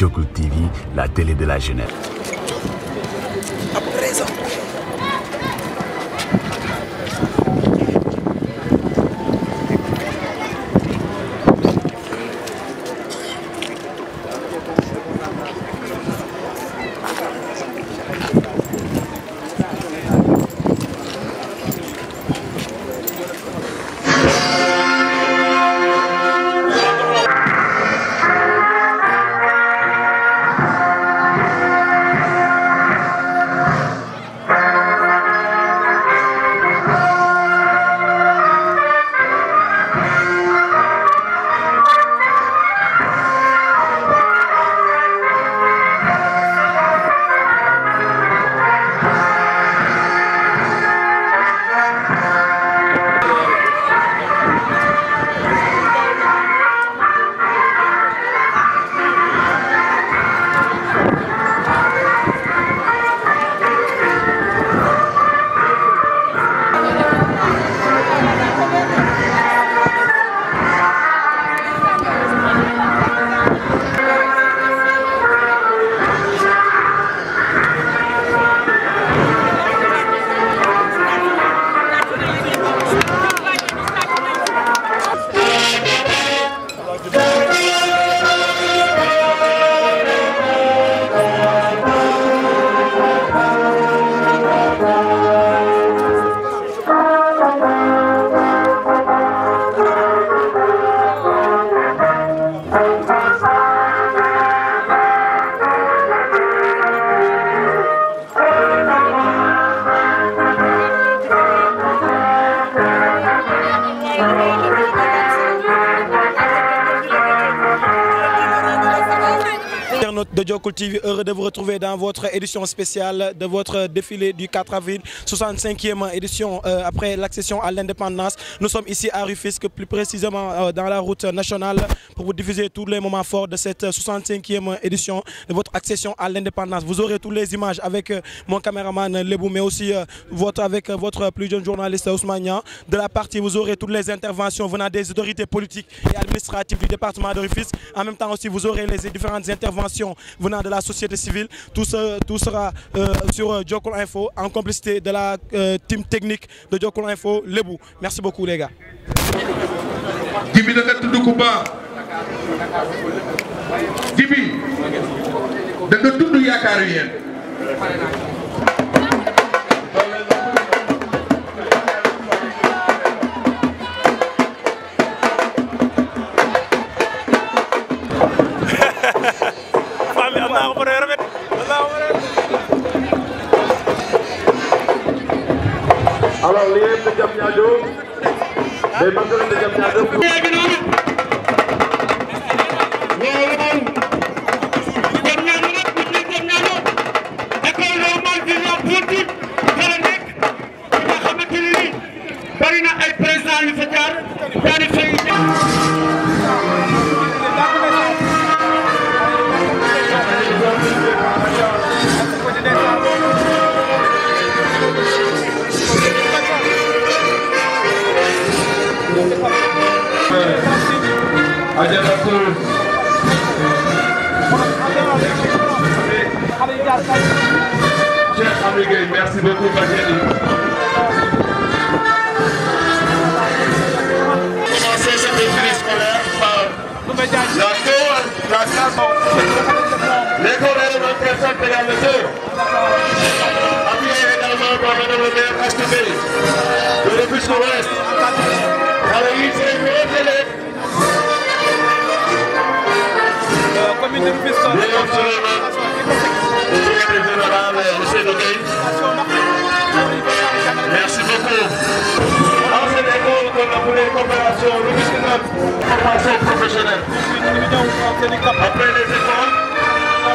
Jokul TV, la télé de la jeunesse. À présent. De Jokul TV, heureux de vous retrouver dans votre édition spéciale de votre défilé du 4 avril, 65e édition après l'accession à l'indépendance. Nous sommes ici à Rufisque, plus précisément dans la route nationale, pour vous diffuser tous les moments forts de cette 65e édition de votre accession à l'indépendance. Vous aurez toutes les images avec mon caméraman Lebou, mais aussi avec votre plus jeune journaliste Ousmane Niang. De la partie, vous aurez toutes les interventions venant des autorités politiques et administratives du département de Rufisque. En même temps aussi, vous aurez les différentes interventions venant de la société civile. Tout sera sur Jokul Info en complicité de la team technique de Jokul Info Lebou. Merci beaucoup les gars. Gibi da nga tudd ku baax Gibi da nga tudd yaakaaru yéen. Alors l'IEF de Diamniadio, les magasins de Diamniadio. Merci beaucoup, Fageli. Commencer cette défilé scolaire par l'école élémentaire Saint-Pégal de Sœur. Appuyé également par Madame le maire HTB de Rufisque Ouest. Aloïs et mes élèves. Commune de Rufisque. Merci beaucoup. Dans cette école qu'on a appelée coopération formation professionnelle. Après les écoles,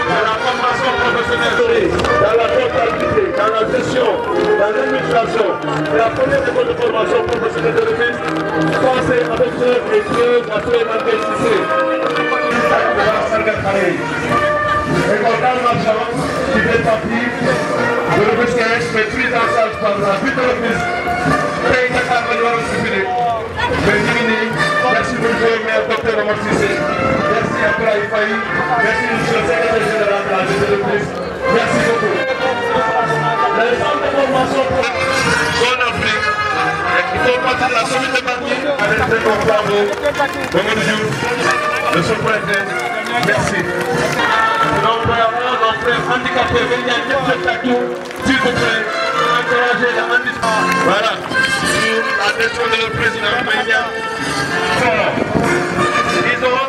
de la formation professionnelle, dans la comptabilité, dans la gestion, dans l'administration, c'est la première école de formation professionnelle de Rufisque, pensée avec eux et Dieu à tous les malgrés ici. École d'Almachon qui fait partie de Rufisque mais prise en charge par la ville de Rufisque tey Dakar la ñu waroon défilé mais ñu ngi nii merci beaucoup maire docteur Omar Cissé merci Abdoulaye Faye merci monsieur le secrétaire général de la ville de Rufisque merci beaucoup. Les centres de formation pour zone Afrique il faut partir de la commune de Bargny avec le président Flambeau Mamadou Diouf le sous-préfet merci. Donc vraiment nos frères handicapés dañu ñaan ñëpp jot ak tout s'il vous plaît encourager le handicap. Voilà sur la question de notre président Maïnia. Ils ont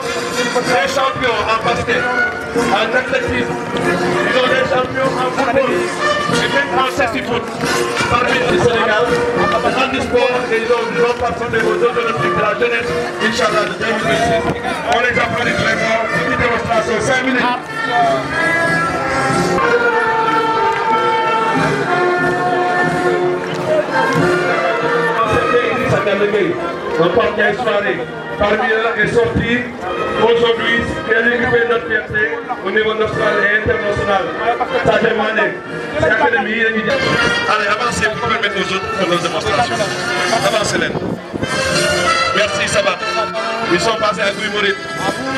des champions en basket, en athlétisme, ils ont des champions en football et même en cécifoot parmi le Sénégal, en handisport et ils ont participé aux Jeux olympiques de la jeunesse, Inch'Allah de 2026. On les applaudit très fort, petite démonstration, 5 minutes. Un partenaire soirée parmi eux est sorti aujourd'hui qui a récupéré notre fierté au niveau national et international. Sadio Mané, c'est l'académie. Allez, avancez pour permettre aux autres de faire leur démonstration. Avancez-les. Merci, ça va. Ils sont passés à Guy-Mouride.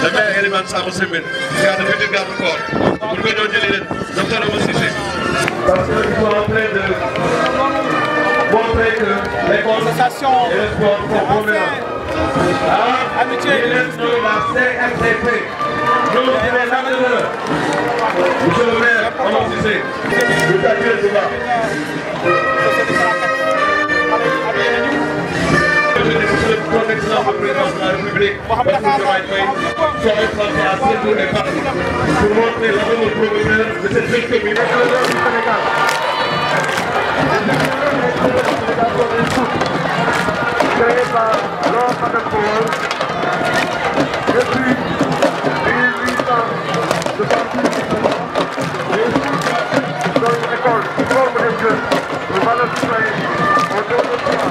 Le maire Eliman Saro Semen, qui a devenu garde-corps. Pour que nous disions, docteur Omar Cissé. Parce qu'ils sont en train de montrer que l'école et le sport sont communs. Amitié de la CRTP. Nous, c'est les entraîneurs. Monsieur le maire, Omar Cissé, le taquet de là. Monsieur le excellent président de la République, son excellency à Sédou est parti pour montrer l'amour promoteur de cette jeune commune. Créé par Lord Madelpole depuis 1866. Dans une école qui forme des jeunes de valeurs citoyennes autour de soi,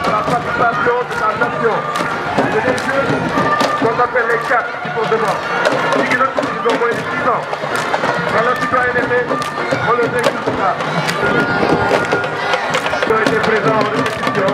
à la participation de la nation. C'est des jeunes qu'on appelle les 4 qui sont devant. Ils ont moins de 6 ans. Dans la citoyenneté, on les exultera. Ils ont été présents en répétition.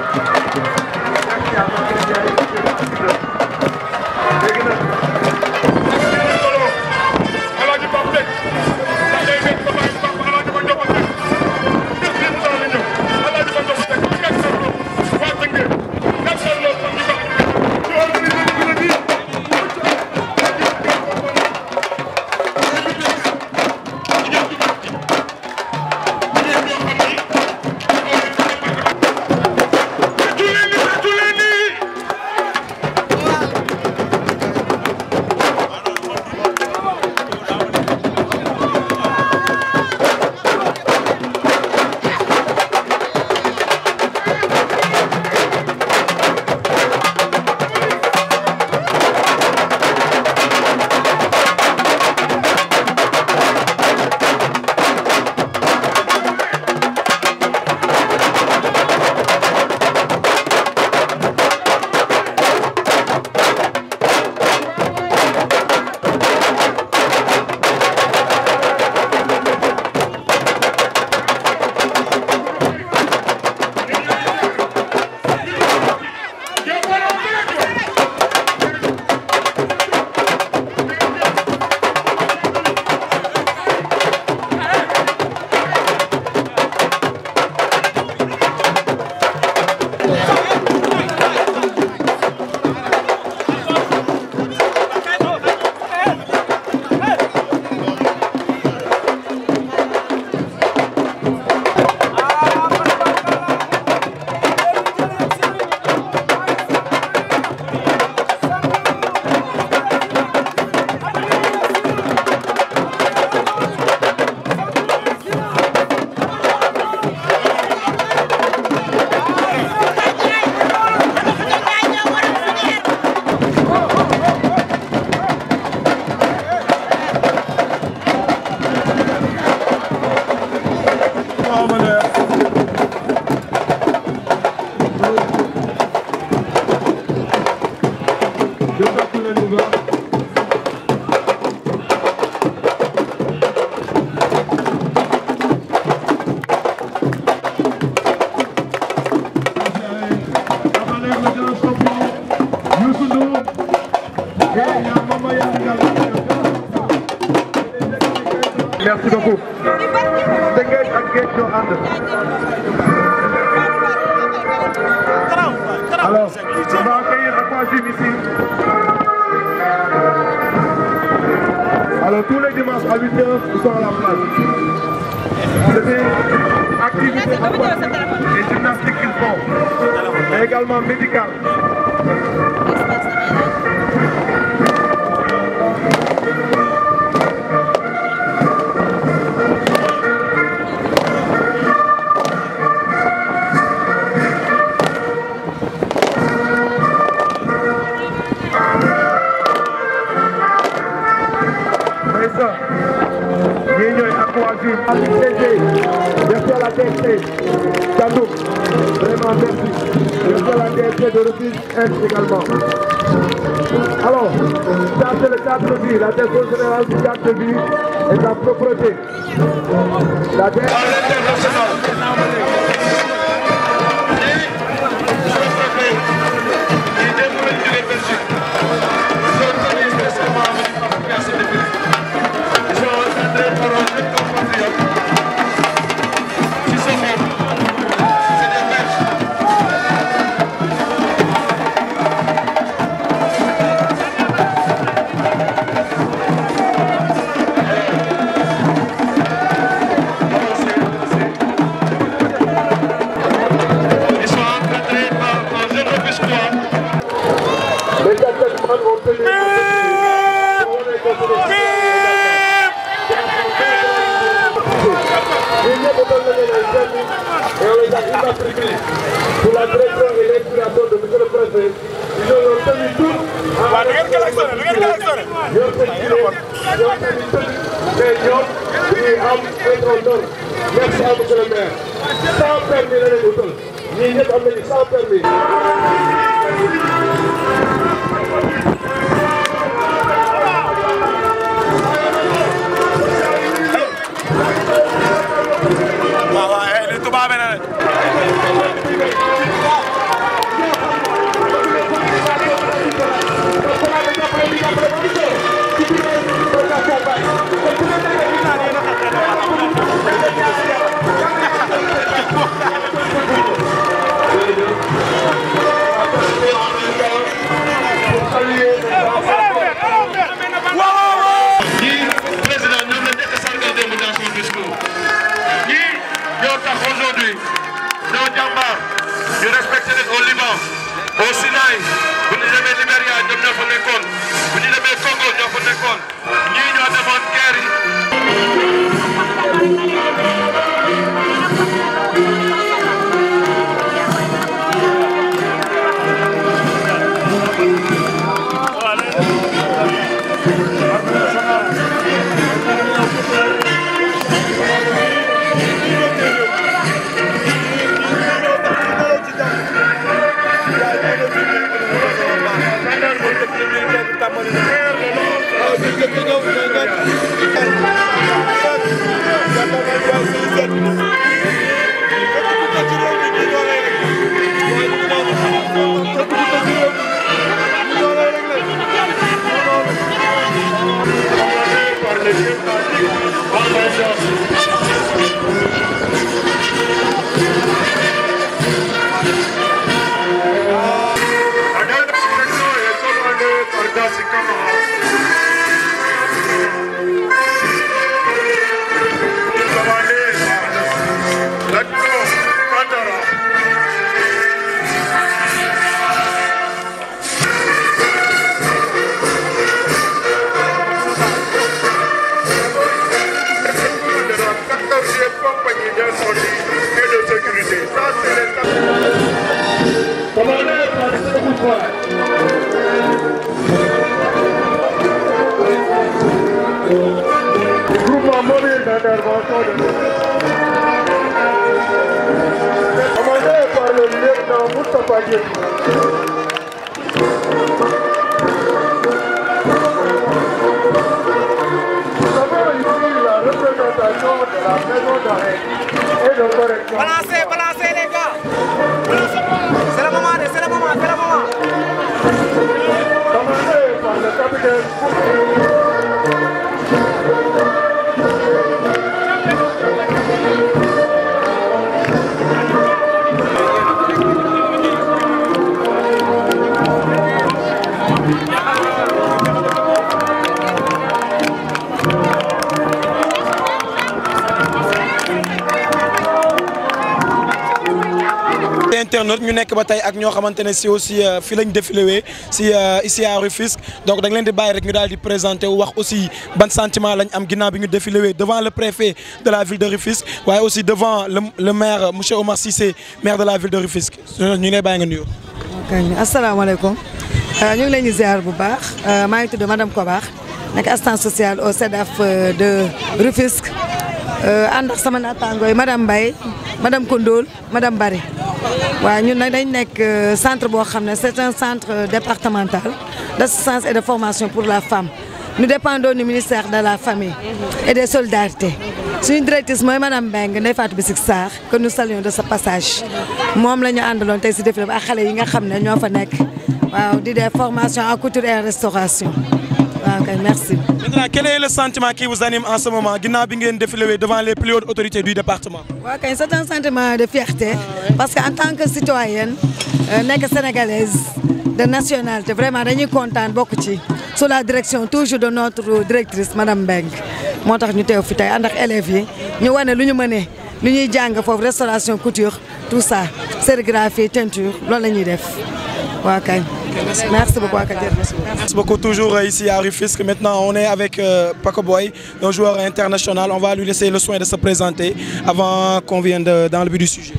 Merci à notre merci beaucoup. Tëngéej ak Géej ñoo ànd. Alors, on va accueillir Aquagym ici. Alors, tous les dimanches à 8h, ils sont à la place. C'est une activité et gymnastique qu'ils font, mais également médicale. Merci à la DST, Chandouk, vraiment merci. Merci à la DST de Rufisque également. Alors, ça c'est le cadre de vie, la direction générale du cadre de vie et de la propreté. La pour la direction et l'inspiration de monsieur le préfet, ils ont tenu tout à la merci à monsieur le maire. Sans permis la leen utal ñii ñëpp am nañu sans permis. ñu respecté leen au Liban au Sinaï bu ñu demee Libéria ñoom ñoo fa nekkoon bu ñu demee Congo ñoo fa nekkoon ñii ñoo demoon guerre yi. Groupement mobile d'intervention de commandé par le lieutenant Moustapha Diéry. Nous avons ici la représentation de la maison d'arrêt et de correction. Balancez les gars. C'est le moment, c'est le moment, c'est le moment. Commandé par le capitaine internautes ñu nekk ba tey ak ñoo xamante ne si aussi fii lañ défilé si ici à Rufisque donc da nga leen di bàyyi rek ñu daal di présenter wax aussi ban sentiment lañ am ginnaaw bi ñu défilé devant le préfet de la ville de Rufisque waaye aussi devant le maire monsieur Omar Cissé maire de la ville de Rufisque ñu ngi lay bàyyi nga nuyoo. ok asalaamaaleykum ñu ngi leen di ziar bu baax maa ngi tudd madame Kobar nekk assistante sociale au CEDAF de Rufisque ànd ak sama naataangoo yi madame Mbaye madame Koundoul madame Bari waaw ñun nag dañ nekk centre boo xam ne c'est un centre départemental d'assistance et de formation pour la femme nous dépendons du ministère de la famille et des solidarités suñu directrice mooy madame Mbengue Ndeye Fatou Bissik Sarr que nous saluons de ce passage moom la ñu àndaloon tey si défilé bi ak xale yi nga xam ne ñoo fa nekk waaw di def formation en couture et en restauration waaw kay merci. Maintenant, quel est le sentiment qui vous anime en ce moment ginnaaw bi ngeen défilé devant les plus hautes autorités du département? waaw kay c'est un sentiment de fierté parce que en tant que citoyenne nekk sénégalaise de nationalité vraiment dañuy kontaan bokk ci sous la direction toujours de notre directrice madame Mbengue moo tax ñu teew fi tey ànd ak élèves yi ñu wane lu ñu mënee lu ñuy jàng foofu restauration couture tout ça sérigraphie teinture loolu la ñuy def waaw kay. Merci beaucoup. Merci beaucoup. Toujours ici à Rufisque. Maintenant, on est avec Paco Boy, un joueur international. On va lui laisser le soin de se présenter avant qu'on vienne dans le but du sujet.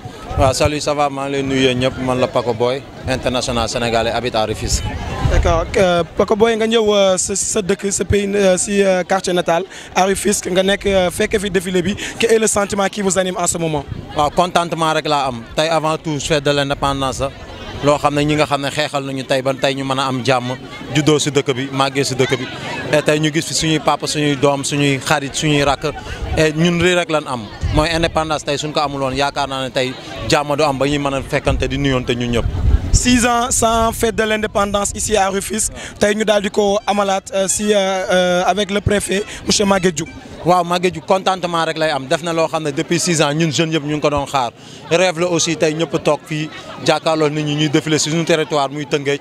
Salut, ça va? Je suis Paco Boy, international sénégalais, habite à Rufisque. D'accord. Paco Boy, nga ñëw sa dëkk sa pays si quartier natal à Rufisque nga nekk fekk fi défilé bi. Quel est le sentiment qui vous anime en ce moment? Contentement rek la am. Tay avant tout fête de l'indépendance. loo xam ne ñi nga xam ne xeexal nañu tey ban tey ñu mën a am jàmm juddoo si dëkk bi màggee si dëkk bi et tey ñu gis fi suñuy papa suñuy doom suñuy xarit suñuy rakk et ñun rii rek lan am mooy indépendance tey suñ ko amuloon yaakaar naa ne tey jàmm du am ba ñuy mën a fekkante di nuyoonte ñun ñëpp. 6 ans sans fête de l'indépendance ici à Rufisque tey ñu daal di ko amalaat avec le préfet monsieur Maguette Diouf. waaw Maguette Diouf contentement rek lay am def na loo xam ne depuis 6 ans ñun jeunes yëpp ñu ngi ko doon xaar rêve la aussi tey ñëpp toog fii jàkkaarloo nit ñi ñuy défilé si suñu territoire muy Tëngéej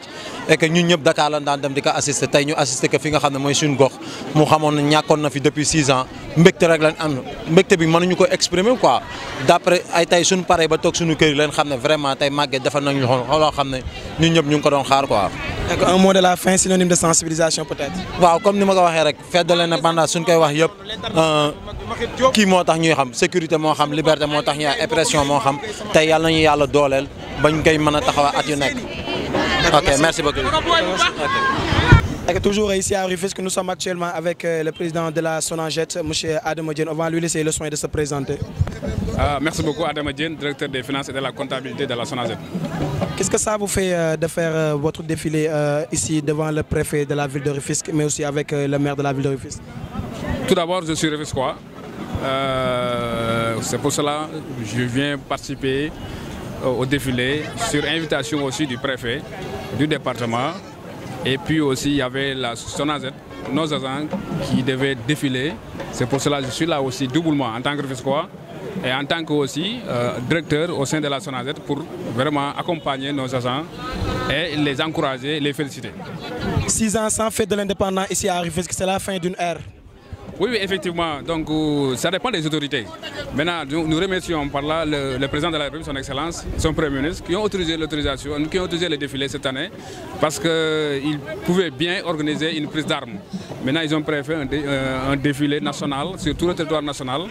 et que ñun ñëpp Dakar lañ daan dem di ko assister tey ñu assister que fi nga xam ne mooy suñu gox mu xamoon ne ñàkkoon na fi depuis 6 ans mbégte rek lañ am mbégte bi mënuñu ko exprimer quoi d'après ay tey suñu paree ba toog suñu kër yi leen xam ne vraiment tey Maguette defal nañu loo xam ne ñun ñëpp ñu ngi ko doon xaar quoi. Un mot de la fin synonyme de sensibilisation peut-être. waaw comme ni ma ko waxee rek fête de l'indépendance suñ koy wax yëpp kii moo tax ñuy xam sécurité moo xam liberté moo tax ñuy wax oppression moo xam tey yàlla nañu yàlla dooleel bañ koy mën a taxaw at yu nekk. ok merci beaucoup. Toujours ici à Rufisque, nous sommes actuellement avec le président de la Sonaged, M. Adama Diène. On va lui laisser le soin de se présenter. Merci beaucoup Adama Diène, directeur des finances et de la comptabilité de la Sonaged. Qu'est-ce que ça vous fait de faire votre défilé ici devant le préfet de la ville de Rufisque, mais aussi avec le maire de la ville de Rufisque? Tout d'abord, je suis Rufisquois. C'est pour cela que je viens participer au défilé sur invitation aussi du préfet du département. Et puis aussi, il y avait la Sonaged, nos agents qui devaient défiler. C'est pour cela que je suis là aussi doublement en tant que Rufisquois et en tant que aussi directeur au sein de la Sonaged pour vraiment accompagner nos agents et les encourager, les féliciter. 6 ans sans fête de l'indépendance ici à Rufisque, c'est la fin d'une ère. Oui, effectivement. Donc, ça dépend des autorités. Maintenant, nous remercions par là le président de la République, son Excellence, son Premier ministre, qui ont autorisé l'autorisation, qui ont autorisé le défilé cette année, parce qu'ils pouvaient bien organiser une prise d'armes. Maintenant, ils ont préféré un défilé national sur tout le territoire national,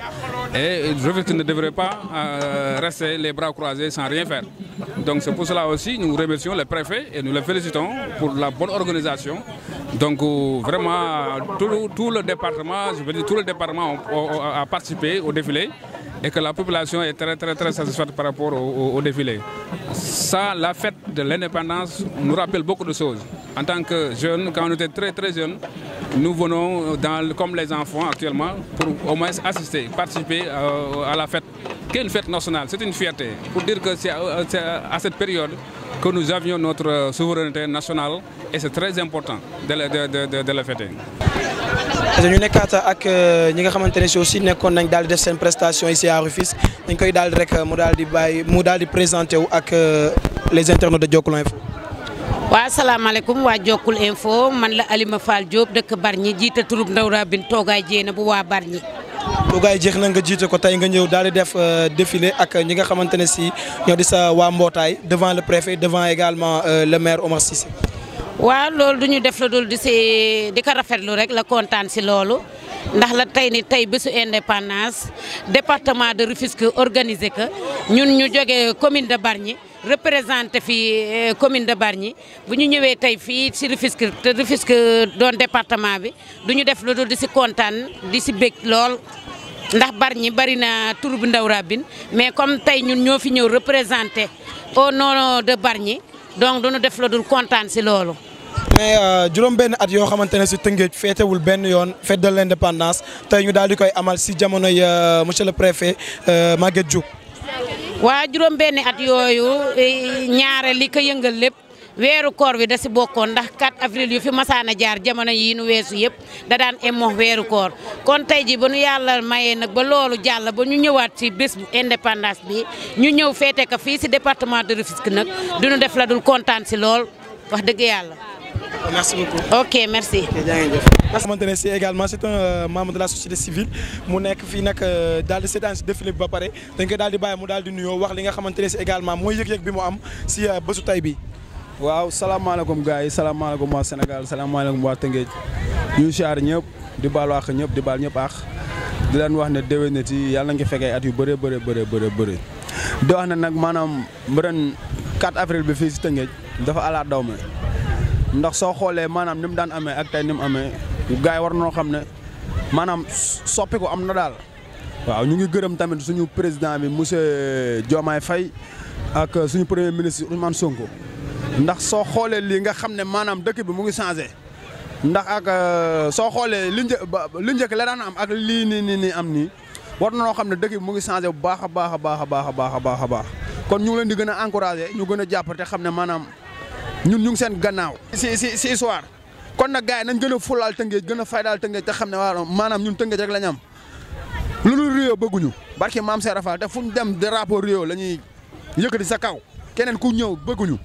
et Rufisque ne devrait pas rester les bras croisés sans rien faire. Donc, c'est pour cela aussi nous remercions le préfet et nous le félicitons pour la bonne organisation. Donc, vraiment, tout le département, je veux dire, tout le département a participé au défilé et que la population est très satisfaite par rapport au défilé. Ça, la fête de l'indépendance nous rappelle beaucoup de choses. En tant que jeunes, quand on était très jeunes, nous venons, comme les enfants actuellement, pour au moins assister, participer à la fête, qui est une fête nationale. C'est une fierté, pour dire que c'est à cette période que nous avions notre souveraineté nationale et c'est très important de la fêter. ñu nekkaat ak ñi nga xamante ne si aussi nekkoon nañ daal di def seen prestation ici à Rufisque dañ koy daal di rek mu daal di présenté wu ak les internautes de Jokkul Info. waaw asalaamaaleykum waa Jokkul Info man la Alima Fall Diop dëkk Bargny jiite turub Ndaw Rabine toogaay jéena bu waa Bargny toogaay jeex na nga jiite ko tey nga ñëw daal di def défilé ak ñi nga xamante ne si ñoo di sa waa mbootaay devant le préfet devant également le maire Omar Cissé. waaw loolu du ñu def la dul di ko rafetlu rek la kontaan si loolu ndax la tey ni tey bésu indépendance département de Rufisque organisé que ñun ñu jógee commune de Bargny représenté fi commune de Bargny bu ñu ñëwee tey fii si Rufisque te Rufisque doon département bi du ñu def la dul di si kontaan di si bég lool. ndax Bargny bari na tur bu ndaw rabine mais comme tey ñun ñoo fi ñëw représenté au nom de Bargny donc duñu def la dul kontaan si loolu. mais juróom-benn at yoo xamante ne si Tëngéej feetewul benn yoon fête de l'indépendance tey ñu daal di koy amal si jamonoy monsieur le préfet Maguette Diouf. waa juróom-benn at yooyu ñaare li ko yëngal lépp. weeru koor bi da si bokkoon ndax 4 avril yu fi masaana jaar jamono yi nu weesu yëpp da daan emox weeru koor kon tey ji ba nu yàlla mayee nag ba loolu jàll ba ñu ñëwaat ci bés bu indépendance bi ñu ñëw feete ko fii si département de Rufisque nag duñu def la dul kontaan si lool wax dëgg yàlla. merci beaucoup. ok merci. nga xamante ne si également c'est un membre de la société civile mu nekk fii nag daal di seetaan si défilé bi ba pare dañ koy daal di bàyyi mu daal di nuyoo wax li nga xamante ne si également mooy yëg-yëg bi mu am si bésu tey bi. waaw salaamaaleykum gars yi salaamaaleykum waa Sénégal salaamaaleykum waa Tëngéej ñu siyaar ñëpp di baal wax ñëpp di baal ñëpp di leen wax ne déwénati yàlla na nga fekkee at yu bëree bëri di wax ne nag maanaam ren 4 avril bi fii si Tëngéej dafa ala daw me ndax soo xoolee maanaam ni mu daan amee ak tey ni mu amee gars yi war noo xam ne maanaam soppi ko am na daal waaw ñu ngi gërëm tamit suñu président bi monsieur Diomaye Faye ak suñu premier ministre Ousmane Sonko. ndax soo xoolee lii nga xam ne maanaam dëkk bi mu ngi changé ndax ak soo xoolee li njëkk la daan am ak lii nii am nii war na noo xam ne dëkk bi mu ngi changé bu baax a baax kon ñu ngi leen di gën a encouragé ñu gën a jàpp te xam ne maanaam ñun ñu ngi seen gannaaw. si histoire kon nag gars yi nañ gën a fulaal Tëngéej gën a faydaal Tëngéej te xam ne waaw maanaam ñun Tëngéej rek la ñu am lu dul Rio bëgguñu barki maam Seera Fall te fu ñu dem drapeau Rio la ñuy yëkkati sa kaw keneen ku ñëw bëgguñu.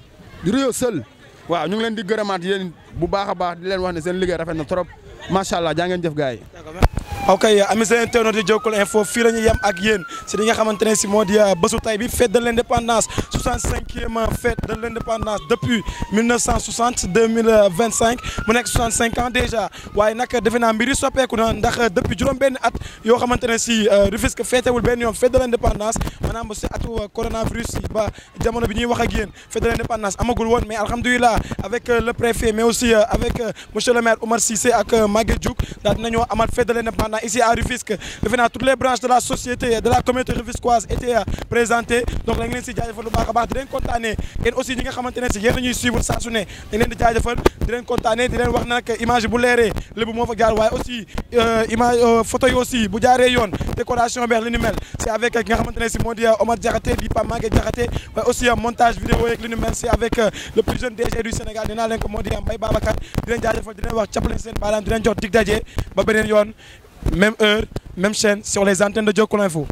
Rio seul waaw ñu ngi leen di gërëmaat yéen bu baax a baax di leen wax ne seen liggéey rafet na trop macha allah jaa ngeen jëf gars yi. ok amis internautes di Jokkul Info fii la ñuy yem ak yéen si li nga xamante ne si moo di bésu tay bi fête de l'indépendance 65e fête de l'indépendance depuis 1960 2025 mu nekk 65 ans déjà waaye nag defe naa mbir yi soppeeku na ndax depuis juróom-benn at yoo xamante ne si Rufisque feetewul benn yoon fête de l'indépendance maanaam ba si atu coronavirus ba jamono bi ñuy wax ak yéen fête de l'indépendance amagul woon mais alhamdulilah avec le préfet mais aussi avec monsieur le maire Omar Cissé ak Maguette Diouf daal dinañoo amal fête de l'indépendance ici à Rufisque defe naa toutes les branches de la société de la communauté rufisquoise étaient présentées donc dañ leen si jaajëfal bu baax a baax di leen kontaanee yéen aussi ñi nga xamante ne si yéen a ñuy suivre saa su ne dañ leen di jaajëfal di leen kontaanee di leen wax nag image bu leeree lébu moo fa jaar waaye aussi image photo yi aussi bu jaaree yoon décoration beex li ni mel c'est avec ki nga xamante ne si moo di Omar Diakhaté di Pape Maguette Diakhaté waaye aussi montage vidéo yeeg li ni mel c'est avec le plus jeune DG du Sénégal dinaa leen ko moo di Mbaye Babacar di leen jaajëfal di leen wax cappale seen baaraam di leen jox dig daje ba beneen yoon même heure même chaîne sur les antennes de Jokkul Info